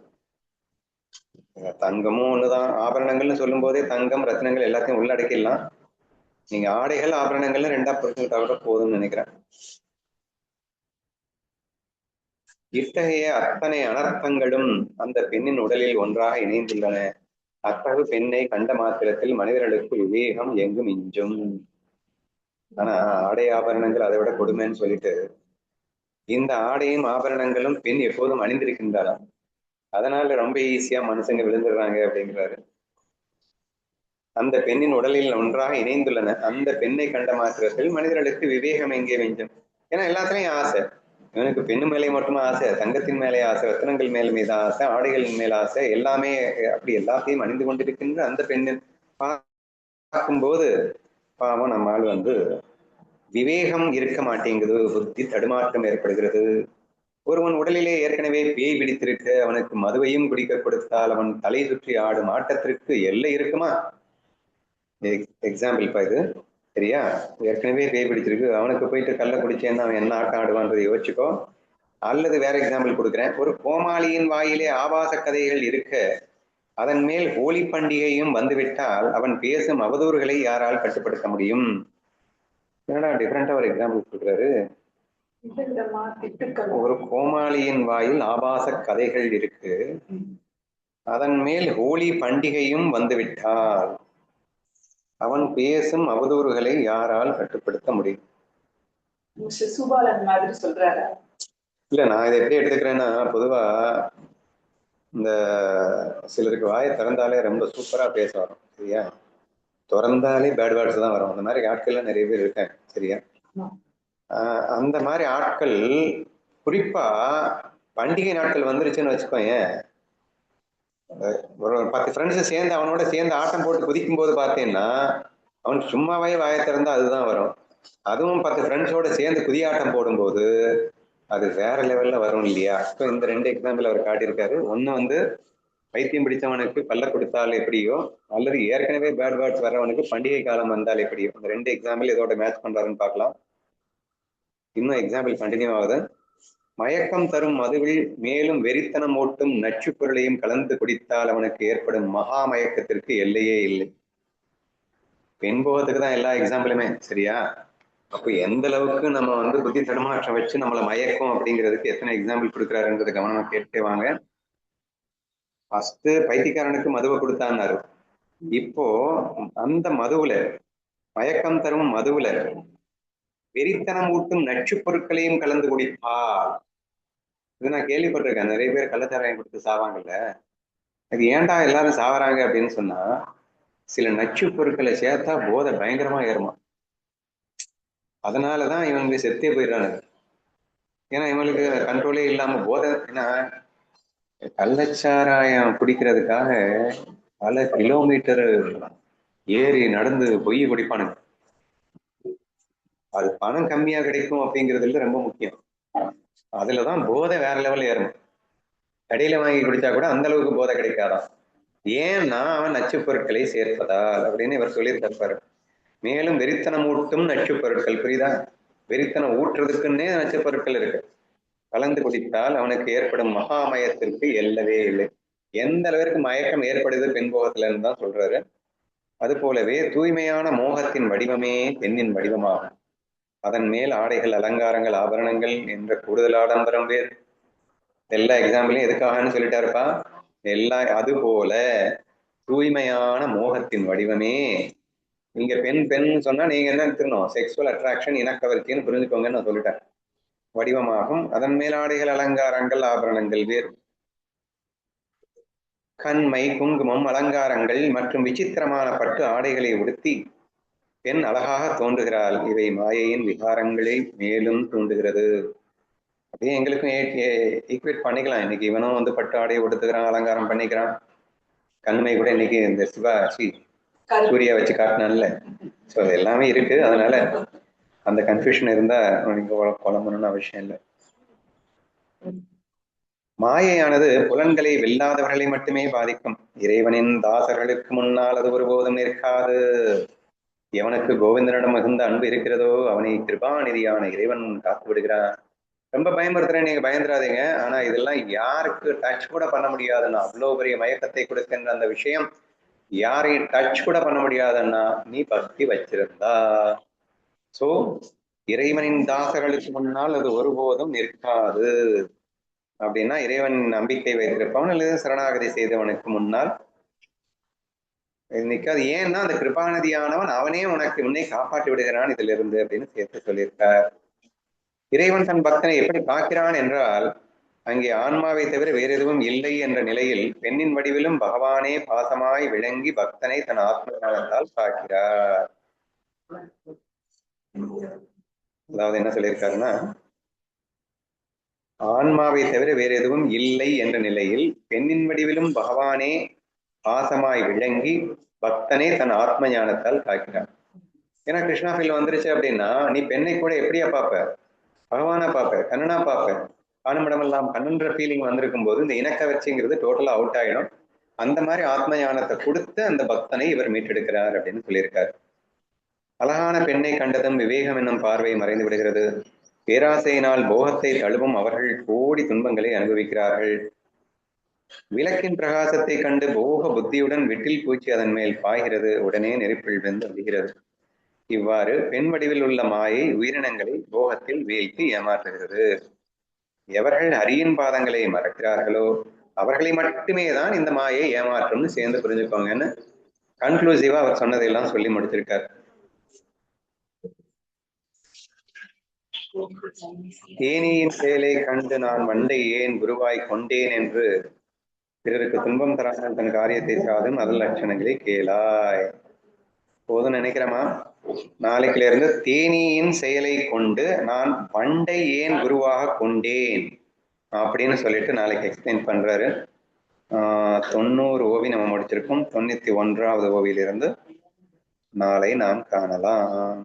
தங்கமும் ஒண்ணுதான், ஆபரணங்கள்னு சொல்லும் போதே தங்கம், ரத்தினங்கள் எல்லாத்தையும் உள்ளடக்கிடலாம். நீங்க ஆடைகள் ஆபரணங்கள்னு 2ஆ புரிஞ்சுக்கிட்டா கூட போதும்னு நினைக்கிறேன். இத்தகைய அத்தனை அனர்த்தங்களும் அந்த பெண்ணின் உடலில் ஒன்றாக இணைந்துள்ளன. அத்தகு பெண்ணை கண்ட மாத்திரத்தில் மனிதர்களுக்கு விவேகம் எங்கும் மிஞ்சும். ஆனா ஆடை ஆபரணங்கள் அதை விட கொடுமைன்னு சொல்லிட்டு இந்த ஆடையும் ஆபரணங்களும் பெண் எப்போதும் அணிந்திருக்கின்றாரா, அதனால ரொம்ப ஈஸியா மனுஷங்க விழுந்துடுறாங்க அப்படிங்கிறாரு. அந்த பெண்ணின் உடலில் ஒன்றாக இணைந்துள்ளன. அந்த பெண்ணை கண்ட மாத்திரத்தில் மனிதர்களுக்கு விவேகம் எங்கே மிஞ்சும். ஏன்னா எல்லாத்துலயும் ஆசை. இவனுக்கு பெண்ணு மேலே மட்டுமே ஆசை, தங்கத்தின் மேலே ஆசை, ரத்தினங்கள் மேல் மீது ஆசை, ஆடைகளின் மேல் ஆசை, எல்லாமே அப்படி எல்லாத்தையும் அணிந்து கொண்டிருக்கின்ற அந்த பெண்ணின் பார்க்கும்போது பாவம் நம்மால் விவேகம் இருக்க மாட்டேங்குது, புத்தி தடுமாற்றம் ஏற்படுகிறது. ஒருவன் உடலிலே ஏற்கனவே பேய் பிடித்திருக்க அவனுக்கு மதுவையும் குடிக்க கொடுத்தால் அவன் தலை சுற்றி ஆடும் ஆட்டத்திற்கு எல்லை இருக்குமா? எக்ஸாம்பிள் பா இது, சரியா? ஏற்கனவே பேய் பிடிச்சிருக்கு, அவனுக்கு போயிட்டு கல்ல குடிச்சேன்னா அவன் என்ன ஆட்டம் ஆடுவான்றதை யோசிச்சுக்கோ. அல்லது வேற எக்ஸாம்பிள் கொடுக்குறேன். ஒரு கோமாளியின் வாயிலே ஆபாச கதைகள் இருக்க அதன் மேல் ஹோலி பண்டிகையும் வந்துவிட்டால் அவன் பேசும் அவதூறுகளை யாரால் கட்டுப்படுத்த முடியும்? என்னடா டிஃபரெண்டா ஒரு எக்ஸாம்பிள் கொடுக்குறாரு. ஒரு கோமாளியின் வாயில் ஆபாச கதைகள் இருக்கு, அதன் மேல் ஹோலி பண்டிகையும் வந்துவிட்டால் அவன் பேசும் அவதூறுகளை யாரால் கட்டுப்படுத்த முடியும்? இல்ல, நான் இதை எப்படி எடுத்துக்கிறேன்னா, பொதுவா இந்த சிலருக்கு வாயை திறந்தாலே ரொம்ப சூப்பரா பேச வரும், சரியா? திறந்தாலே பேட் வேர்ட்ஸ் தான் வரும். அந்த மாதிரி ஆட்கள்லாம் நிறைய பேர் இருக்காங்க, சரியா? அந்த மாதிரி ஆட்கள் குறிப்பா பண்டிகை நாட்கள் வந்துருச்சுன்னு வச்சுக்கோங்க, ஒரு 10 ஃப்ரெண்ட்ஸ் சேர்ந்து அவனோட சேர்ந்து ஆட்டம் போட்டு குதிக்கும் போது பார்த்தீங்கன்னா அவன் சும்மாவே வாயை திறந்தா அதுதான் வரும். அதுவும் 10 ஃப்ரெண்ட்ஸோட சேர்ந்து குதியாட்டம் போடும்போது அது வேற லெவல்ல வரும் இல்லையா? இப்போ இந்த 2 எக்ஸாம்பிள் அவர் காட்டியிருக்காரு. ஒண்ணு பைத்தியம் பிடிச்சவனுக்கு பல்ல கொடுத்தால் எப்படியோ, அல்லது ஏற்கனவே பேட் வேர்ட்ஸ் வர்றவனுக்கு பண்டிகை காலம் வந்தால் எப்படியோ. இந்த 2 எக்ஸாம்பிள் இதோட மேட்ச் பண்றாருன்னு பார்க்கலாம். இன்னும் எக்ஸாம்பிள் கண்டினியூ ஆகுது. மயக்கம் தரும் மதுவில் மேலும் வெறித்தனம் ஓட்டும் நச்சு பொருளையும் கலந்து குடித்தால் அவனுக்கு ஏற்படும் மகா மயக்கத்திற்கு எல்லையே இல்லை. பெண்போகத்துக்கு தான் எல்லா எக்ஸாம்பிளுமே, சரியா? அப்போ எந்த அளவுக்கு நம்ம புத்தி தடுமாற்றம் வச்சு நம்மளை மயக்கம் அப்படிங்கிறதுக்கு எத்தனை எக்ஸாம்பிள் கொடுக்குறாருன்றது கவனமா கேட்டே வாங்க. ஃபர்ஸ்ட் பைத்தியக்காரனுக்கு மதுவை கொடுத்தான்னாரு. இப்போ அந்த மதுவுல, மயக்கம் தரும் மதுவுல வெறித்தனம் ஊட்டும் நச்சு பொருட்களையும் கலந்து குடிப்பால், இது நான் கேள்விப்பட்டிருக்கேன். நிறைய பேர் கள்ளச்சாராயம் கொடுத்து சாவாங்கல்ல, அது ஏன்டா எல்லாரும் சாவறாங்க அப்படின்னு சொன்னா, சில நச்சு பொருட்களை சேர்த்தா போதை பயங்கரமா ஏறுமா, அதனாலதான் இவங்க செத்தே போயிடுறாங்க. ஏன்னா இவங்களுக்கு கண்ட்ரோலே இல்லாம போதை. ஏன்னா கள்ளச்சாராயம் குடிக்கிறதுக்காக பல கிலோமீட்டர் ஏறி நடந்து பொய் குடிப்பானுங்க. அது பணம் கம்மியா கிடைக்கும் அப்படிங்கிறதுல ரொம்ப முக்கியம். அதுலதான் போதை வேற லெவல்ல ஏறணும். கடையில வாங்கி குடிச்சா கூட அந்த அளவுக்கு போதை கிடைக்காதான். ஏன்னா அவன் நச்சு பொருட்களை சேர்ப்பதால் அப்படின்னு இவர் சொல்லியிருப்பாரு. மேலும் வெறித்தனம் ஊட்டும் நச்சு பொருட்கள், புரியுதா? வெறித்தனம் ஊற்றுறதுக்குன்னே நச்சு பொருட்கள் இருக்கு. கலந்து குடித்தால் அவனுக்கு ஏற்படும் மகாமயத்திற்கு எல்லவே இல்லை. எந்த அளவிற்கு மயக்கம் ஏற்படுது பெண்போகத்துல இருந்து தான் சொல்றாரு. அது போலவே தூய்மையான மோகத்தின் வடிவமே பெண்ணின் வடிவமாகும். அதன் மேல் ஆடைகள், அலங்காரங்கள், ஆபரணங்கள் என்ற கூடுதல் ஆடம்பரம் வேறு. எல்லா எக்ஸாம்பிளையும் எதுக்காகன்னு சொல்லிட்டாருப்பா. அது போல தூய்மையான மோகத்தின் வடிவமே, இங்க பெண் பெண் சொன்னா நீங்க என்ன எடுத்துக்கணும், செக்ஸுவல் அட்ராக்ஷன், இனக்கவர்ச்சின்னு புரிஞ்சுக்கோங்கன்னு நான் சொல்லிட்டேன். வடிவமாகும். அதன் மேல் ஆடைகள், அலங்காரங்கள், ஆபரணங்கள் வேறு. கண்மை, குங்குமம், அலங்காரங்கள் மற்றும் விசித்திரமான பட்டு ஆடைகளை உடுத்தி பெண் அழகாக தோன்றுகிறாள். இவை மாயையின் விகாரங்களை மேலும் தூண்டுகிறது. அப்படியே எங்களுக்கும் ஈக்குவேட் பண்ணிக்கலாம். இன்னைக்கு இவனும் பட்டு ஆடையை உடுத்துக்கிறான், அலங்காரம் பண்ணிக்கிறான். கண்மை கூட இன்னைக்கு இந்த சூர்யா வச்சு காட்டினான்ல. ஸோ அது எல்லாமே இருக்கு. அதனால அந்த கன்ஃபியூஷன் இருந்தா நீங்க குழம்பணும்னு அவசியம் இல்லை. மாயையானது புலன்களை வெல்லாதவர்களை மட்டுமே பாதிக்கும். இறைவனின் தாசர்களுக்கு முன்னால் அது ஒருபோதும் நிற்காது. எவனுக்கு கோவிந்தனிடம் மிகுந்த அன்பு இருக்கிறதோ அவனை கிருபாநிதியான இறைவன் காத்து விடுகிறான். ரொம்ப பயமுறுத்துறேன், நீங்க பயந்துராதீங்க. ஆனா இதெல்லாம் யாருக்கு டச் கூட பண்ண முடியாதுன்னா, அவ்வளவு பெரிய மயக்கத்தை கொடுக்கின்ற அந்த விஷயம் யாரையும் டச் கூட பண்ண முடியாதுன்னா நீ பக்தி வச்சிருந்தா. சோ இறைவனின் தாசர்களுக்கு முன்னால் அது ஒருபோதும் நிற்காது. அப்படின்னா இறைவன் நம்பிக்கை வைத்திருப்பவன் அல்லது சரணாகதி செய்தவனுக்கு முன்னால் நிற்காது. ஏன்னா அந்த கிருபாநிதியானவன் அவனே உனக்கு முன்னே காப்பாற்றி விடுகிறான் இதுல இருந்து அப்படின்னு சேர்த்து சொல்லியிருக்கார். இறைவன் தன் பக்தனை எப்படி பார்க்கிறான் என்றால், அங்கே ஆன்மாவை தவிர வேறு எதுவும் இல்லை என்ற நிலையில் பெண்ணின் வடிவிலும் பகவானே பாசமாய் விளங்கி பக்தனை தன் ஆத்மஞானத்தால் பார்க்கிறார். அதாவது என்ன சொல்லியிருக்காருன்னா, ஆன்மாவை தவிர வேறு எதுவும் இல்லை என்ற நிலையில் பெண்ணின் வடிவிலும் பகவானே பாசமாய் விளங்கி பக்தனை தன் ஆத்ம ஞானத்தால் காக்கிறான். ஏன்னா கிருஷ்ணா ஃபீல் வந்துருச்சு அப்படின்னா நீ பெண்ணை கூட எப்படியா பார்ப்ப? பகவானா பார்ப்ப, கண்ணனா பார்ப்ப. காணுமிடமெல்லாம் கண்ணுன்ற ஃபீலிங் வந்திருக்கும் போது இந்த இனக்கவர்ச்சிங்கிறது டோட்டலா அவுட் ஆயிடும். அந்த மாதிரி ஆத்ம ஞானத்தை கொடுத்து அந்த பக்தனை இவர் மீட்டெடுக்கிறார் அப்படின்னு சொல்லியிருக்காரு. அழகான பெண்ணை கண்டதும் விவேகம் என்னும் பார்வை மறைந்து விடுகிறது. பேராசையினால் போகத்தை தழுவும் அவர்கள் கோடி துன்பங்களை அனுபவிக்கிறார்கள். விளக்கின் பிரகாசத்தை கண்டு போக புத்தியுடன் விட்டில் பூச்சி அதன் மேல் பாய்கிறது, உடனே நெருப்பில் வெந்து அழிகிறது. இவ்வாறு பெண் வடிவில் உள்ள மாயை உயிரினங்களை போகத்தில் வீழ்த்தி ஏமாற்றுகிறது. எவர்கள் ஹரியின் பாதங்களை மறக்கிறார்களோ அவர்களை மட்டுமே தான் இந்த மாயை ஏமாற்றும்னு சேர்ந்து புரிஞ்சுக்கோங்கன்னு கன்க்ளூசிவா அவர் சொன்னதையெல்லாம் சொல்லி முடிச்சிருக்காரு. தேனியின் செயலை கண்டு நான் வண்டை ஏன் குருவாய் கொண்டேன் என்று பிறருக்கு துன்பம் தராமல் தன் காரியத்தை சாதும் அதல் லட்சணங்களை கேளாய். போதும் நினைக்கிறேமா? நாளைக்குல இருந்து தேனியின் செயலை கொண்டு நான் வண்டை ஏன் குருவாக கொண்டேன் அப்படின்னு சொல்லிட்டு நாளைக்கு எக்ஸ்பிளைன் பண்றாரு. 90 ஓவி நம்ம முடிச்சிருக்கோம். 91வது ஓவியிலிருந்து நாளை நாம் காணலாம்.